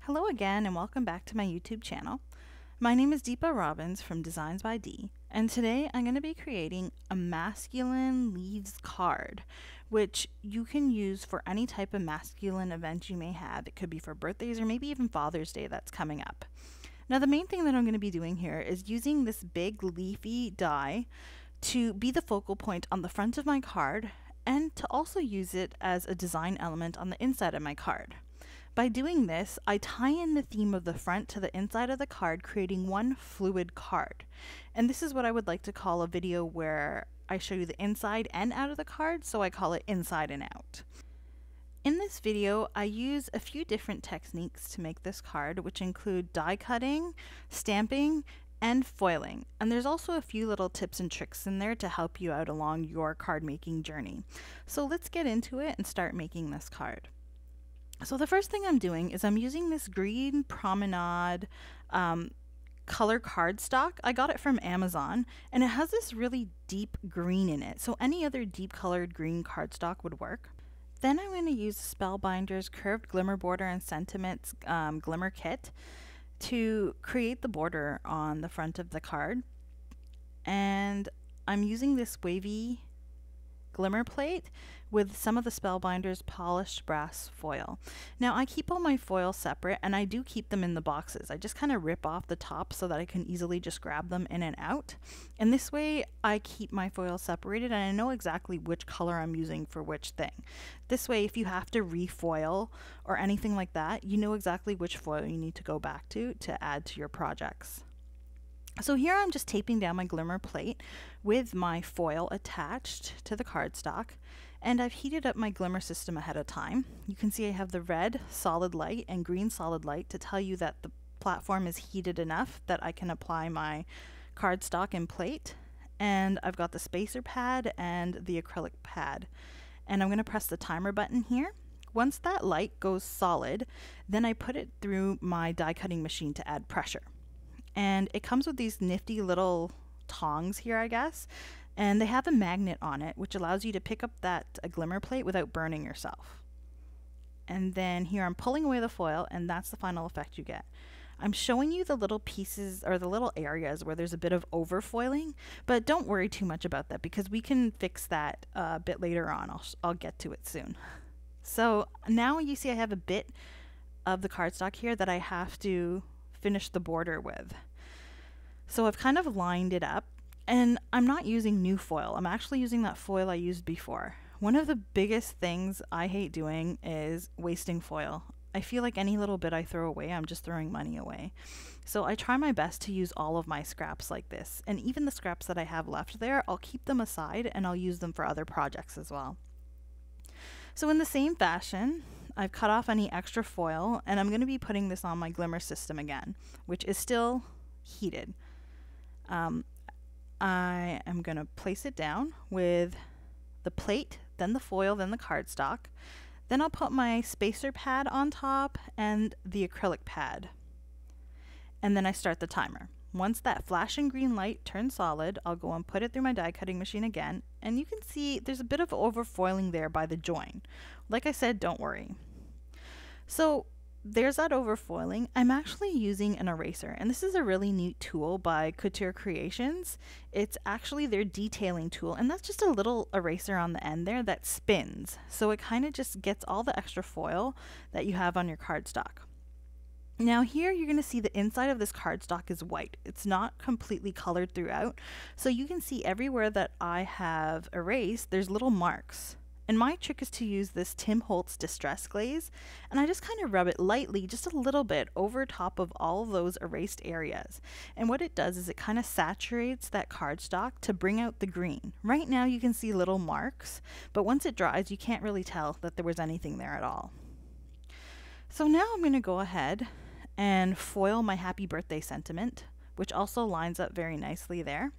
Hello again and welcome back to my YouTube channel. My name is Deepa Robbins from DeeZinesByD, and today I'm going to be creating a masculine leaves card, which you can use for any type of masculine event you may have. It could be for birthdays or maybe even Father's Day that's coming up. Now the main thing that I'm going to be doing here is using this big leafy die to be the focal point on the front of my card and to also use it as a design element on the inside of my card. By doing this, I tie in the theme of the front to the inside of the card, creating one fluid card. And this is what I would like to call a video where I show you the inside and out of the card, so I call it inside and out. In this video, I use a few different techniques to make this card, which include die cutting, stamping, and foiling. And there's also a few little tips and tricks in there to help you out along your card making journey. So let's get into it and start making this card. So the first thing I'm doing is I'm using this green promenade color cardstock. I got it from Amazon and it has this really deep green in it. So any other deep colored green cardstock would work. Then I'm going to use Spellbinders Curved Glimmer Border and Sentiments Glimmer Kit to create the border on the front of the card. And I'm using this wavy glimmer plate with some of the Spellbinders polished brass foil. Now I keep all my foil separate and I do keep them in the boxes. I just kind of rip off the top so that I can easily just grab them in and out. And this way I keep my foil separated and I know exactly which color I'm using for which thing. This way if you have to refoil or anything like that, you know exactly which foil you need to go back to add to your projects. So here I'm just taping down my glimmer plate with my foil attached to the cardstock, and I've heated up my glimmer system ahead of time. You can see I have the red solid light and green solid light to tell you that the platform is heated enough that I can apply my cardstock and plate. And I've got the spacer pad and the acrylic pad. And I'm going to press the timer button here. Once that light goes solid, then I put it through my die cutting machine to add pressure. And it comes with these nifty little tongs here, I guess, and they have a magnet on it which allows you to pick up that glimmer plate without burning yourself. And then here I'm pulling away the foil, and that's the final effect you get. I'm showing you the little pieces or the little areas where there's a bit of overfoiling, but don't worry too much about that because we can fix that a bit later on. I'll get to it soon. So now you see I have a bit of the cardstock here that I have to finish the border with. So I've kind of lined it up, and I'm not using new foil. I'm actually using that foil I used before. One of the biggest things I hate doing is wasting foil. I feel like any little bit I throw away, I'm just throwing money away. So I try my best to use all of my scraps like this, and even the scraps that I have left there, I'll keep them aside and I'll use them for other projects as well. So in the same fashion, I've cut off any extra foil, and I'm going to be putting this on my glimmer system again, which is still heated. I am going to place it down with the plate, then the foil, then the cardstock. Then I'll put my spacer pad on top and the acrylic pad. And then I start the timer. Once that flashing green light turns solid, I'll go and put it through my die cutting machine again, and you can see there's a bit of overfoiling there by the join. Like I said, don't worry. So there's that overfoiling. I'm actually using an eraser, and this is a really neat tool by Couture Creations. It's actually their detailing tool, and that's just a little eraser on the end there that spins. So it kind of just gets all the extra foil that you have on your cardstock. Now here you're going to see the inside of this cardstock is white. It's not completely colored throughout. So you can see everywhere that I have erased, there's little marks. And my trick is to use this Holtz Distress Glaze, and I just kind of rub it lightly, just a little bit, over top of all of those erased areas. And what it does is it kind of saturates that cardstock to bring out the green. Right now you can see little marks, but once it dries you can't really tell that there was anything there at all. So now I'm going to go ahead and foil my happy birthday sentiment, which also lines up very nicely there.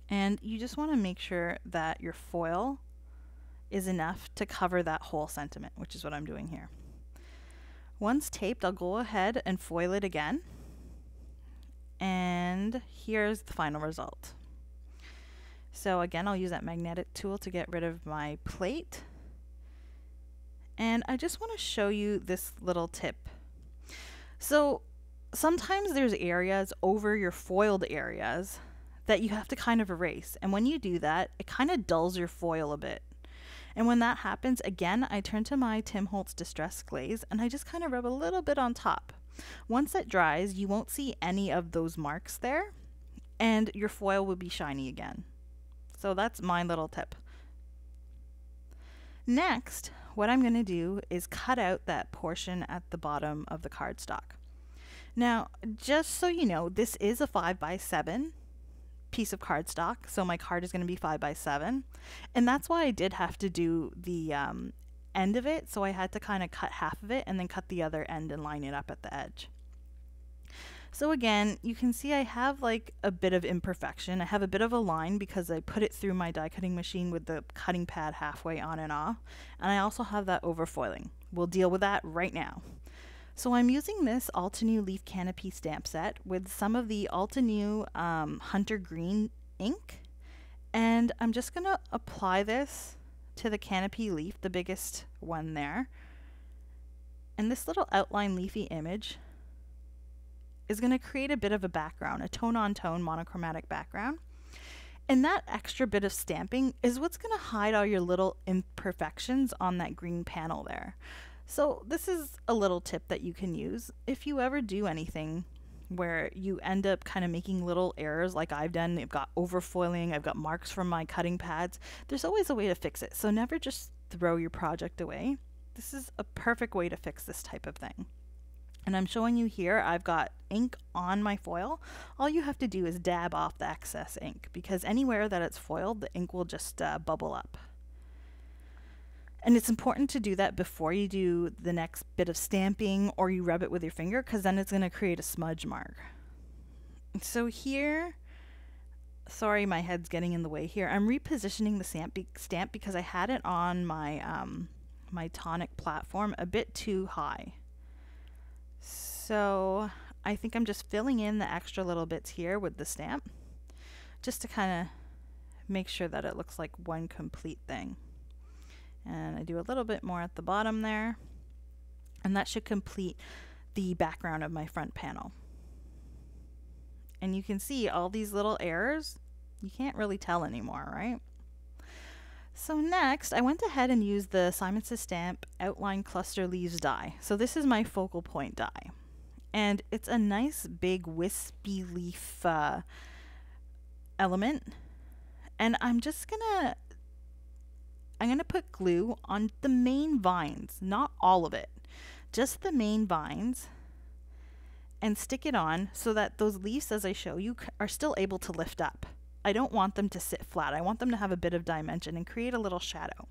And you just want to make sure that your foil is enough to cover that whole sentiment, which is what I'm doing here. Once taped, I'll go ahead and foil it again. And here's the final result. So again, I'll use that magnetic tool to get rid of my plate. And I just want to show you this little tip. So sometimes there's areas over your foiled areas that you have to kind of erase. And when you do that, it kind of dulls your foil a bit. And when that happens, again, I turn to my Tim Holtz Distress Glaze and I just kind of rub a little bit on top. Once it dries, you won't see any of those marks there, and your foil will be shiny again. So that's my little tip. Next, what I'm going to do is cut out that portion at the bottom of the cardstock. Now, just so you know, this is a 5x7 piece of cardstock, so my card is going to be 5x7, and that's why I did have to do the end of it, so I had to kind of cut half of it and then cut the other end and line it up at the edge. So again, you can see I have like a bit of imperfection. I have a bit of a line because I put it through my die cutting machine with the cutting pad halfway on and off, and I also have that overfoiling. We'll deal with that right now. So I'm using this Altenew Leaf Canopy stamp set with some of the Altenew Hunter Green ink, and I'm just going to apply this to the canopy leaf, the biggest one there. And this little outline leafy image is going to create a bit of a background, a tone-on-tone monochromatic background. And that extra bit of stamping is what's going to hide all your little imperfections on that green panel there. So this is a little tip that you can use if you ever do anything where you end up kind of making little errors like I've done. I've got overfoiling, I've got marks from my cutting pads. There's always a way to fix it, so never just throw your project away. This is a perfect way to fix this type of thing. And I'm showing you here, I've got ink on my foil. All you have to do is dab off the excess ink, because anywhere that it's foiled, the ink will just bubble up. And it's important to do that before you do the next bit of stamping or you rub it with your finger, because then it's going to create a smudge mark. So here, sorry my head's getting in the way here, I'm repositioning the stamp because I had it on my, my tonic platform a bit too high. So I think I'm just filling in the extra little bits here with the stamp, just to kind of make sure that it looks like one complete thing. And I do a little bit more at the bottom there, and that should complete the background of my front panel. And you can see all these little errors, you can't really tell anymore, right? So next, I went ahead and used the Simon Says Stamp Outline Cluster Leaves die. So this is my focal point die. And it's a nice big wispy leaf element. And I'm gonna put glue on the main vines, not all of it, just the main vines, and stick it on so that those leaves, as I show you, are still able to lift up. I don't want them to sit flat. I want them to have a bit of dimension and create a little shadow.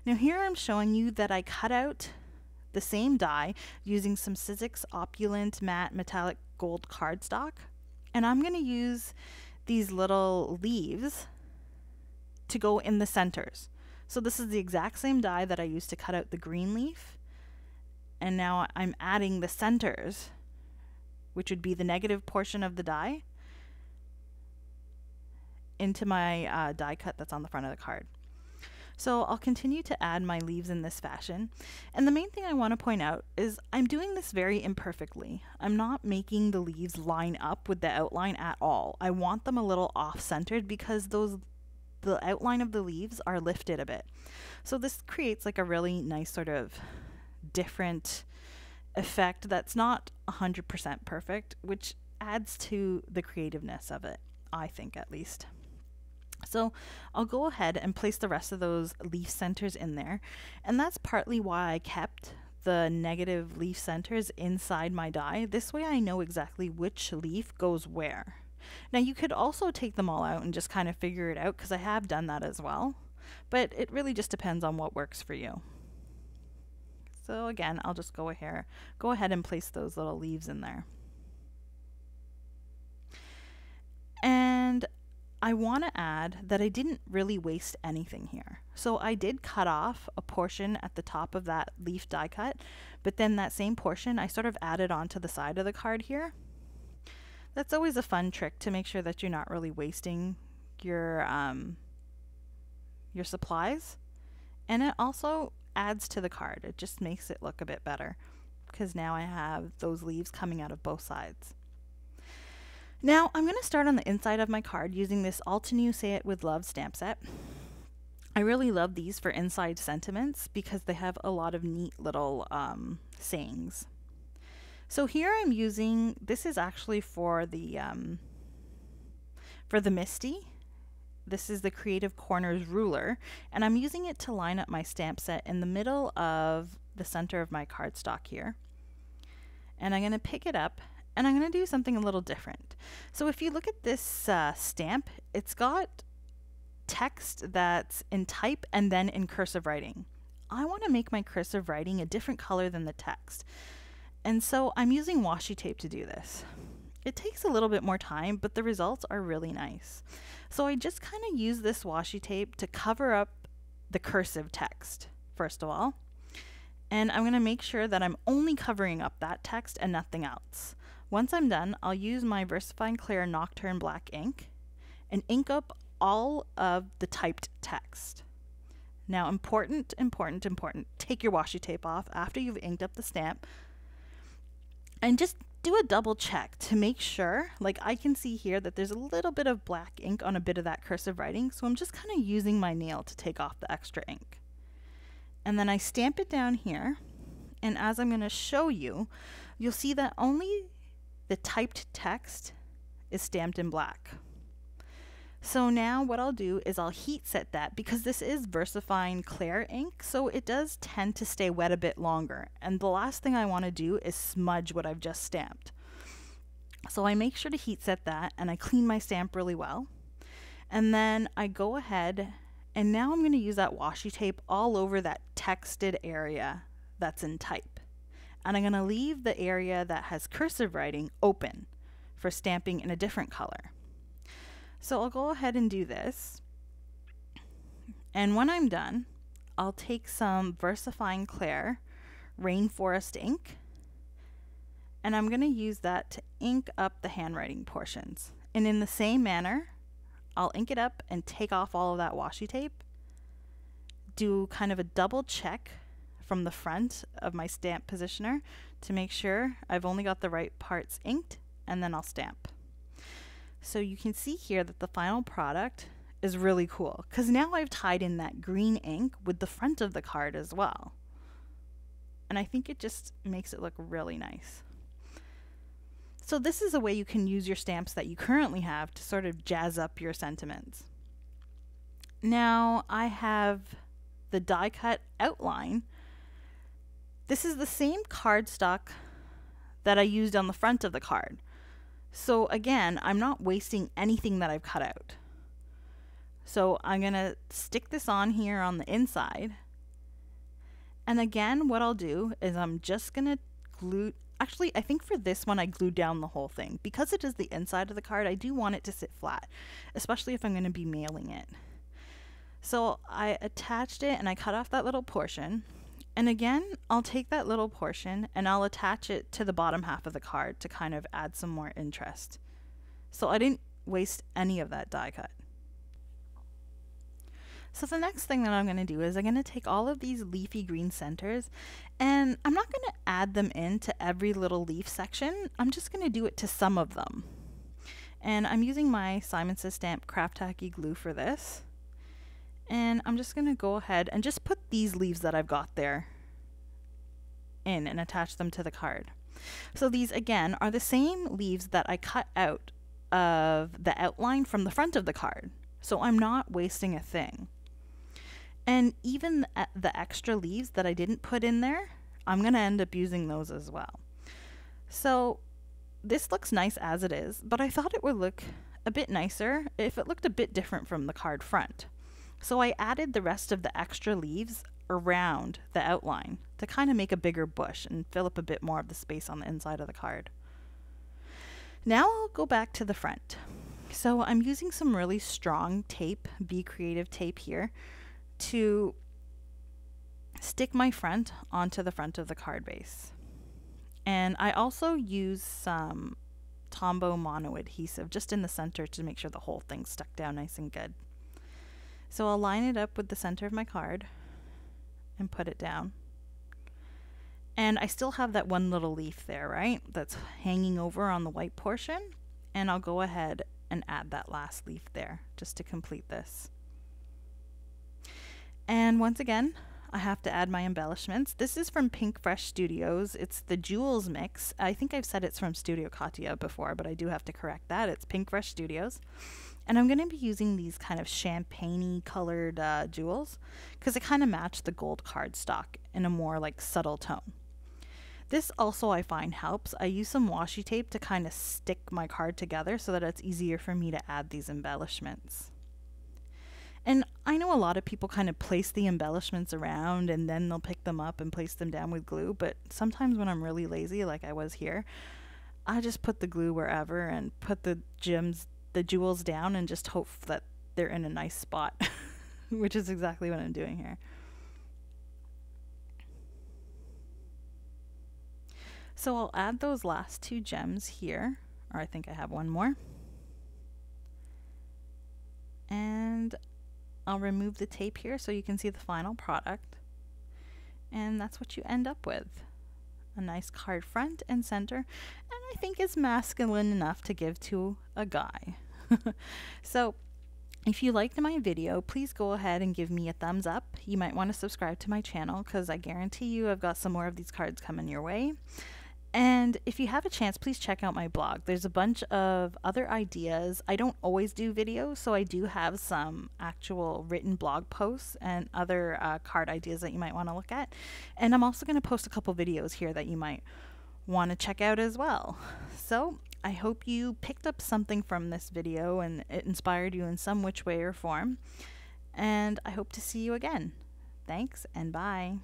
Now here I'm showing you that I cut out the same die using some Sizzix Opulent Matte Metallic Gold cardstock, and I'm going to use these little leaves to go in the centers. So this is the exact same die that I used to cut out the green leaf, and now I'm adding the centers, which would be the negative portion of the die, into my die cut that's on the front of the card. So I'll continue to add my leaves in this fashion. And the main thing I want to point out is I'm doing this very imperfectly. I'm not making the leaves line up with the outline at all. I want them a little off-centered because the outline of the leaves are lifted a bit. So this creates like a really nice sort of different effect that's not 100% perfect, which adds to the creativeness of it, I think at least. So I'll go ahead and place the rest of those leaf centers in there, and that's partly why I kept the negative leaf centers inside my die. This way I know exactly which leaf goes where. Now you could also take them all out and just kind of figure it out, because I have done that as well, but it really just depends on what works for you. So again, I'll just go ahead and place those little leaves in there. And I want to add that I didn't really waste anything here. So I did cut off a portion at the top of that leaf die cut, but then that same portion I sort of added onto the side of the card here. That's always a fun trick to make sure that you're not really wasting your supplies. And it also adds to the card. It just makes it look a bit better. because now I have those leaves coming out of both sides. Now I'm going to start on the inside of my card using this Altenew Say It With Love stamp set. I really love these for inside sentiments because they have a lot of neat little sayings. So here I'm using, this is actually for the Misty. This is the Creative Corners ruler, and I'm using it to line up my stamp set in the middle of the center of my cardstock here. And I'm going to pick it up, and I'm going to do something a little different. So if you look at this stamp, it's got text that's in type and then in cursive writing. I want to make my cursive writing a different color than the text. And so I'm using washi tape to do this. It takes a little bit more time, but the results are really nice. So I just kind of use this washi tape to cover up the cursive text, first of all. And I'm going to make sure that I'm only covering up that text and nothing else. Once I'm done, I'll use my VersaFine Clear Nocturne black ink and ink up all of the typed text. Now, important, take your washi tape off after you've inked up the stamp and just do a double check to make sure, like I can see here that there's a little bit of black ink on a bit of that cursive writing, so I'm just kind of using my nail to take off the extra ink. And then I stamp it down here, and as I'm going to show you, you'll see that only the typed text is stamped in black. So now what I'll do is I'll heat set that because this is VersaFine Clear ink, so it does tend to stay wet a bit longer. And the last thing I want to do is smudge what I've just stamped. So I make sure to heat set that, and I clean my stamp really well. And then I go ahead, and now I'm going to use that washi tape all over that texted area that's in type. And I'm going to leave the area that has cursive writing open for stamping in a different color. So I'll go ahead and do this. And when I'm done, I'll take some VersaFine Clear Rainforest ink, and I'm going to use that to ink up the handwriting portions. And in the same manner, I'll ink it up and take off all of that washi tape, do kind of a double check from the front of my stamp positioner to make sure I've only got the right parts inked, and then I'll stamp. So you can see here that the final product is really cool because now I've tied in that green ink with the front of the card as well. And I think it just makes it look really nice. So this is a way you can use your stamps that you currently have to sort of jazz up your sentiments. Now I have the die cut outline. This is the same cardstock that I used on the front of the card. So again, I'm not wasting anything that I've cut out. So I'm going to stick this on here on the inside. And again, what I'll do is I'm just going to glue, actually I think for this one I glued down the whole thing. Because it is the inside of the card, I do want it to sit flat, especially if I'm going to be mailing it. So I attached it and I cut off that little portion. And again, I'll take that little portion and I'll attach it to the bottom half of the card to kind of add some more interest. So I didn't waste any of that die cut. So the next thing that I'm going to do is I'm going to take all of these leafy green centers, and I'm not going to add them into every little leaf section. I'm just going to do it to some of them. And I'm using my Simon Says Stamp Craft Tacky glue for this. And I'm just going to go ahead and just put these leaves that I've got there in and attach them to the card. So these again are the same leaves that I cut out of the outline from the front of the card. So I'm not wasting a thing. And even the extra leaves that I didn't put in there, I'm going to end up using those as well. So this looks nice as it is, but I thought it would look a bit nicer if it looked a bit different from the card front. So I added the rest of the extra leaves around the outline to kind of make a bigger bush and fill up a bit more of the space on the inside of the card. Now I'll go back to the front. So I'm using some really strong tape, Be Creative tape here, to stick my front onto the front of the card base. And I also use some Tombow mono adhesive just in the center to make sure the whole thing's stuck down nice and good. So I'll line it up with the center of my card and put it down. And I still have that one little leaf there, right? That's hanging over on the white portion. And I'll go ahead and add that last leaf there just to complete this. And once again, I have to add my embellishments. This is from PinkFresh Studios. It's the Jewels mix. I think I've said it's from Studio Katya before, but I do have to correct that. It's PinkFresh Studios. And I'm going to be using these kind of champagne-y colored jewels because they kind of match the gold cardstock in a more like subtle tone. This also I find helps. I use some washi tape to kind of stick my card together so that it's easier for me to add these embellishments. And I know a lot of people kind of place the embellishments around and then they'll pick them up and place them down with glue, but sometimes when I'm really lazy, like I was here, I just put the glue wherever and put the jewels down and just hope that they're in a nice spot, which is exactly what I'm doing here. So I'll add those last 2 gems here, or I think I have one more. And I'll remove the tape here so you can see the final product. And that's what you end up with. A nice card front and center, and I think it's masculine enough to give to a guy. So if you liked my video, please go ahead and give me a thumbs up. You might want to subscribe to my channel because I guarantee you I've got some more of these cards coming your way. And if you have a chance, please check out my blog. There's a bunch of other ideas. I don't always do videos, so I do have some actual written blog posts and other card ideas that you might want to look at. And I'm also going to post a couple videos here that you might want to check out as well. So I hope you picked up something from this video and it inspired you in some which way or form. And I hope to see you again. Thanks and bye.